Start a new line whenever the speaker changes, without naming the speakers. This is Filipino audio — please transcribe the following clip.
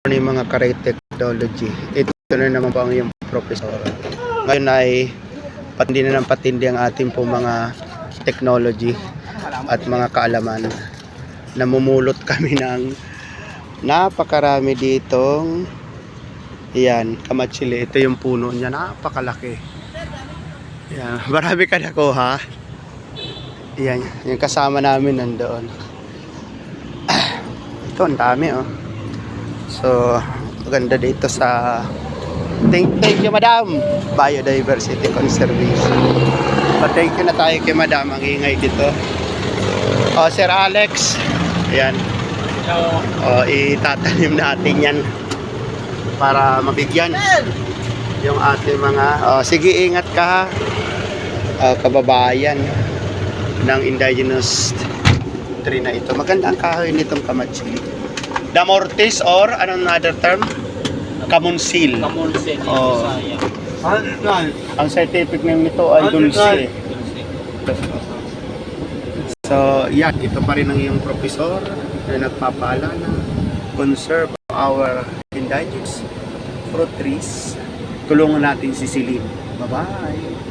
Ano yung mga Karay Technology. Ito na naman po ang iyong professor. Ngayon ay patindi na ng patindi ang ating po mga technology at mga kaalaman. Namumulot kami ng napakarami ditong kamatsili. Ito yung puno niya, napakalaki. Yan, marami ka nakuha. Yan, yung kasama namin nandoon. Ito, ang dami oh. So, maganda dito sa thank you madam, Biodiversity Conservation. Thank you na tayo kay madam, ang ingay dito. Sir Alex, ayan. Itatanim natin yan para mabigyan yung ating mga sige, ingat ka kababayan ng indigenous tree na ito. Maganda ang kahoy nitong kamatsili. Damortis or another term? Kamunsil.
Kamunsil.
Ang scientific name nito ay dulce. So, yan. Ito pa rin ang iyong professor na nagpapaalala. Conserve our indigenous fruit trees. Tulungan natin si Celine. Bye-bye.